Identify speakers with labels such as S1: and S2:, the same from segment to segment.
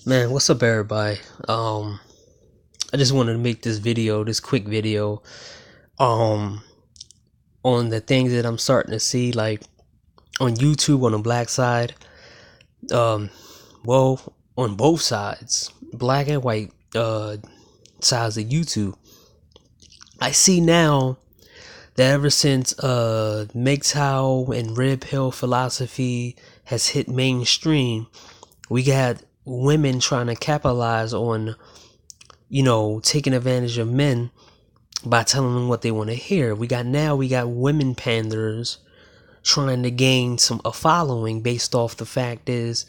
S1: Man, what's up everybody? I just wanted to make this quick video, um, on the things that I'm starting to see, like, on YouTube on the black side. Um, well, on both sides, black and white, sides of YouTube. I see now that ever since, MGTOW and red pill philosophy has hit mainstream, we got women trying to capitalize on, taking advantage of men by telling them what they want to hear. We got women panders trying to gain a following based off the fact is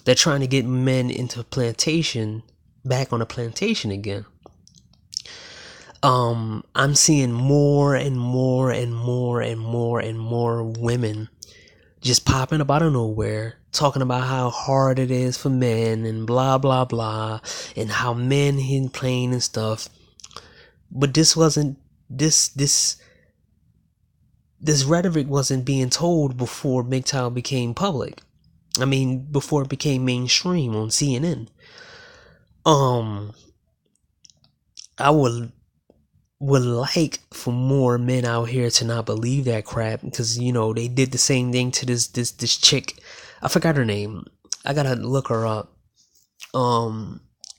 S1: they're trying to get men into back on a plantation again. I'm seeing more and more and more and more and more women just popping up out of nowhere, talking about how hard it is for men and blah blah blah, and how men hit playing and stuff. But this rhetoric wasn't being told before MGTOW became public. I mean, before it became mainstream on CNN. I would like for more men out here to not believe that crap, because they did the same thing to this chick. I forgot her name. I gotta look her up.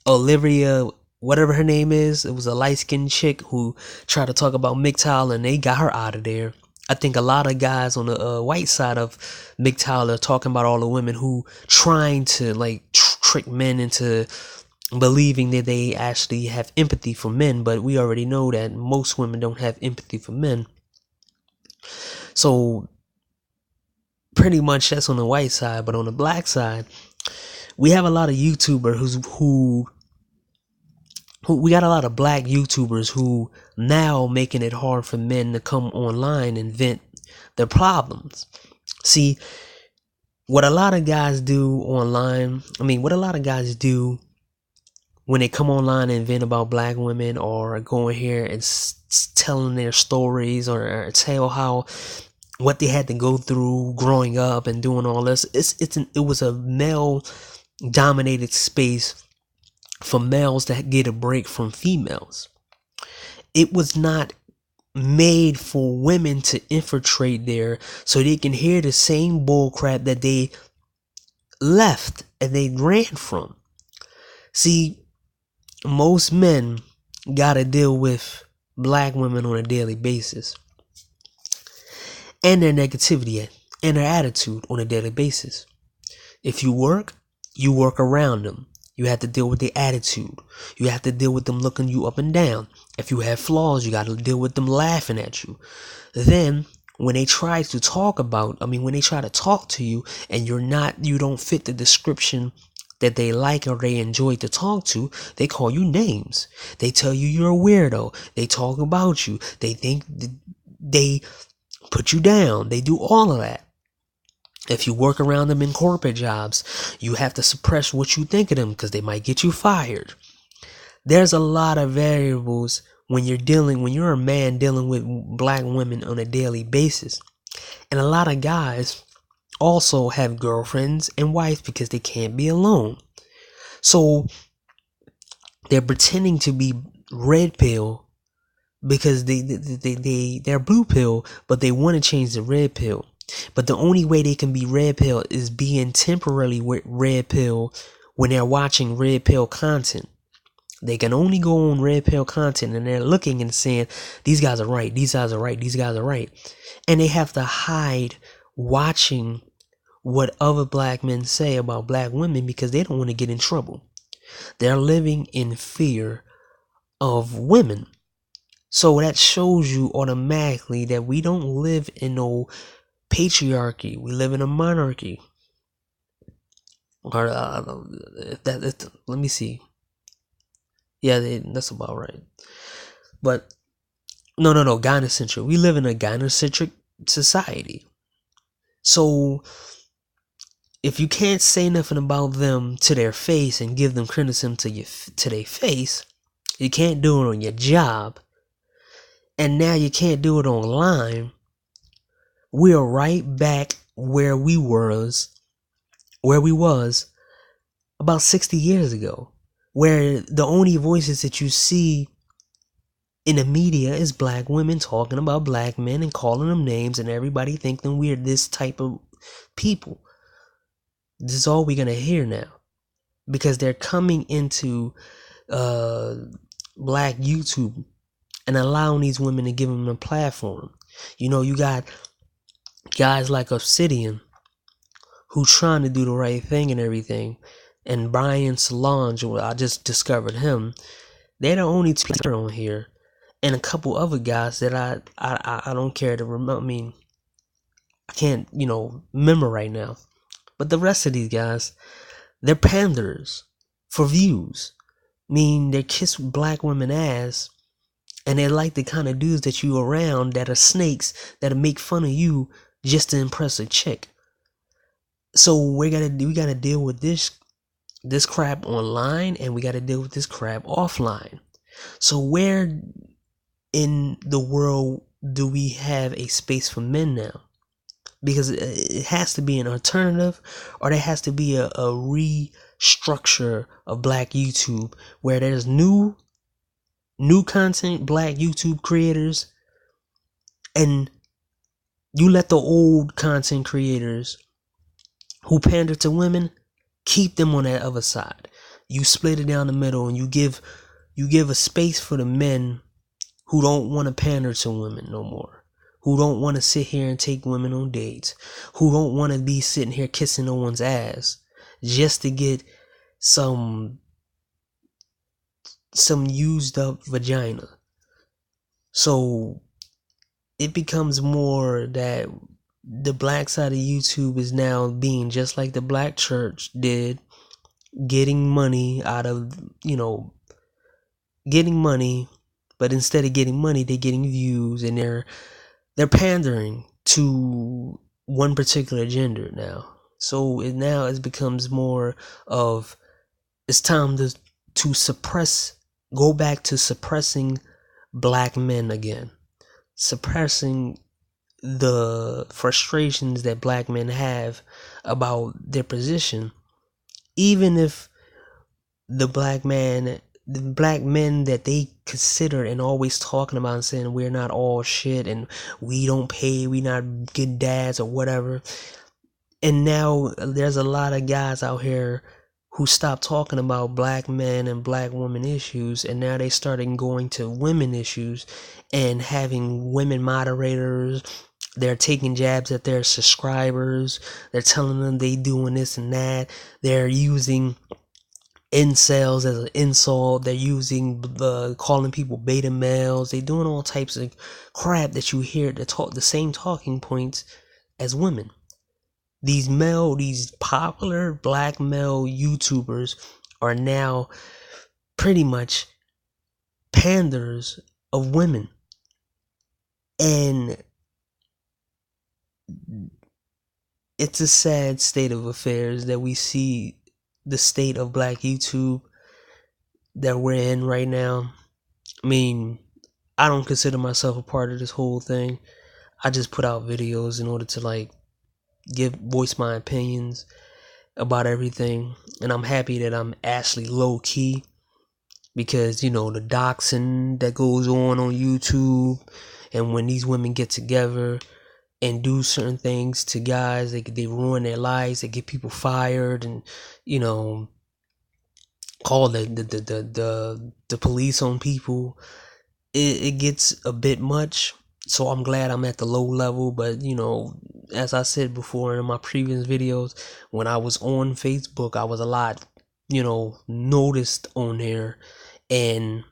S1: Olivia, whatever her name is. It was a light-skinned chick who tried to talk about MGTOW, and they got her out of there. I think a lot of guys on the white side of MGTOW are talking about all the women who trying to trick men into believing that they actually have empathy for men, but we already know that most women don't have empathy for men. So pretty much that's on the white side, but on the black side, we have a lot of YouTubers who we got a lot of black YouTubers who now making it hard for men to come online and vent their problems. See, what a lot of guys do online, what a lot of guys do when they come online and vent about black women, or go in here and telling their stories, or tell how what they had to go through growing up and doing all this. It was a male dominated space for males to get a break from females. It was not made for women to infiltrate there so they can hear the same bullcrap that they left and they ran from. See, most men gotta deal with black women on a daily basis, and their negativity and their attitude on a daily basis. If you work around them. You have to deal with their attitude. You have to deal with them looking you up and down. If you have flaws, you got to deal with them laughing at you. Then when they try to talk to you, and you don't fit the description that they like or they enjoy to talk to, they call you names. They tell you you're a weirdo. They talk about you. They think they put you down. They do all of that. If you work around them in corporate jobs, you have to suppress what you think of them because they might get you fired. There's a lot of variables when you're a man dealing with black women on a daily basis. And a lot of guys also have girlfriends and wives because they can't be alone. So they're pretending to be red pill because they're blue pill, but they want to change the red pill. But the only way they can be red pill is being temporarily red pill when they're watching red pill content. They can only go on red pill content, and they're looking and saying, these guys are right, these guys are right, these guys are right. And they have to hide watching what other black men say about black women because they don't want to get in trouble. They're living in fear of women. So that shows you automatically that we don't live in no patriarchy. We live in a monarchy. Or let me see. Yeah, that's about right. But no, gynocentric. We live in a gynocentric society. So if you can't say nothing about them to their face and give them criticism to their face, you can't do it on your job, and now you can't do it online. We are right back where we was about 60 years ago, where the only voices that you see in the media is black women talking about black men and calling them names, and everybody thinking we're this type of people. This is all we're gonna hear now, because they're coming into black YouTube and allowing these women to give them a platform. You got guys like Obsidian who trying to do the right thing and everything, and Brian Solange, well, I just discovered him. They're the only two on here, and a couple other guys that I don't care to remember. I mean, I can't remember right now. But the rest of these guys, they're panders for views. I mean, they kiss black women ass, and they're like the kind of dudes that you around that are snakes that'll make fun of you just to impress a chick. So we gotta deal with this crap online, and we gotta deal with this crap offline. So where in the world do we have a space for men now? Because it has to be an alternative, or there has to be a restructure of black YouTube where there's new content, black YouTube creators, and you let the old content creators who pander to women, keep them on that other side. You split it down the middle, and you give a space for the men who don't want to pander to women no more, who don't want to sit here and take women on dates, who don't want to be sitting here kissing no one's ass just to get some used up vagina. So it becomes more that the black side of YouTube is now being just like the black church did, getting money out of, getting money, but instead of getting money, they're getting views, and they're pandering to one particular gender now. So it becomes more of, it's time to suppress, go back to suppressing black men again, suppressing the frustrations that black men have about their position, even if the black men that they consider and always talking about and saying we're not all shit and we don't pay, we not good dads or whatever. And now there's a lot of guys out here who stopped talking about black men and black women issues, and now they started going to women issues and having women moderators. They're taking jabs at their subscribers. They're telling them they doing this and that. They're using incels as an insult. They're using calling people beta males. They're doing all types of crap that you hear the same talking points as women. These popular black male YouTubers are now pretty much panders of women. And it's a sad state of affairs that we see the state of black YouTube that we're in right now. I mean, I don't consider myself a part of this whole thing. I just put out videos in order to voice my opinions about everything, and I'm happy that I'm actually low key, because the doxing that goes on YouTube, and when these women get together and do certain things to guys, they ruin their lives, they get people fired, and call the police on people. It gets a bit much. So I'm glad I'm at the low level, but as I said before in my previous videos, when I was on Facebook, I was a lot noticed on there, and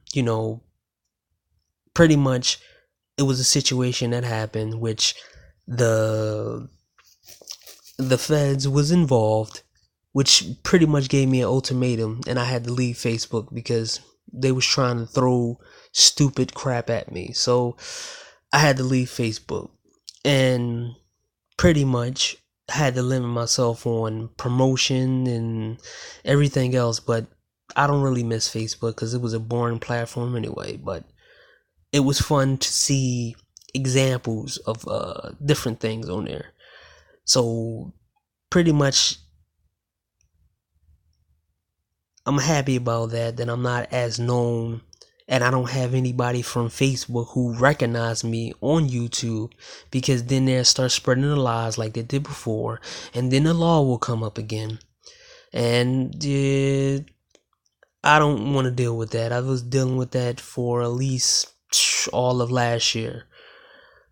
S1: pretty much it was a situation that happened which the feds was involved, which pretty much gave me an ultimatum, and I had to leave Facebook because they was trying to throw stupid crap at me. So I had to leave Facebook, and pretty much had to limit myself on promotion and everything else. But I don't really miss Facebook because it was a boring platform anyway. But it was fun to see examples of different things on there. So pretty much I'm happy about that I'm not as known, and I don't have anybody from Facebook who recognize me on YouTube, because then they'll start spreading the lies like they did before, and then the law will come up again. And I don't want to deal with that. I was dealing with that for at least all of last year.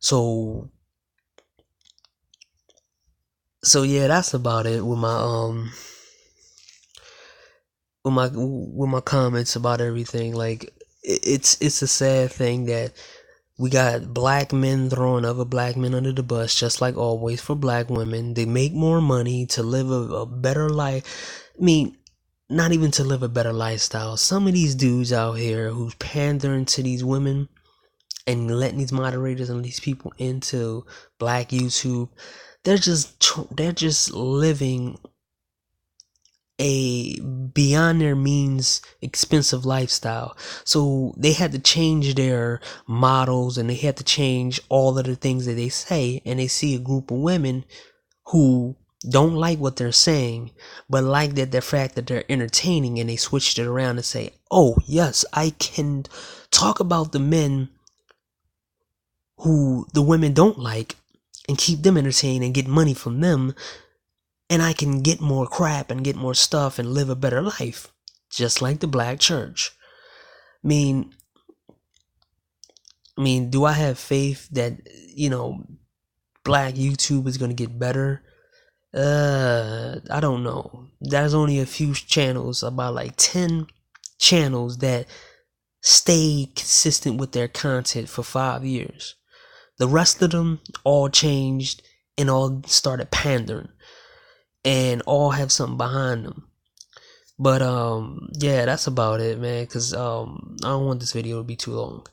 S1: So yeah, that's about it with my comments about everything. Like, it's a sad thing that we got black men throwing other black men under the bus, just like always. For black women, they make more money to live a better life. I mean, not even to live a better lifestyle. Some of these dudes out here who's pandering to these women and letting these moderators and these people into black YouTube, they're just living a beyond their means expensive lifestyle. So they had to change their models, and they had to change all of the things that they say, and they see a group of women who don't like what they're saying, but like that the fact that they're entertaining, and they switched it around and say, oh yes, I can talk about the men who the women don't like and keep them entertained and get money from them, and I can get more crap and get more stuff and live a better life, just like the black church. I mean, do I have faith that, black YouTube is gonna get better? I don't know. There's only a few channels, about like 10 channels, that stay consistent with their content for 5 years. The rest of them all changed and all started pandering, and all have something behind them. But yeah, that's about it, man, because I don't want this video to be too long.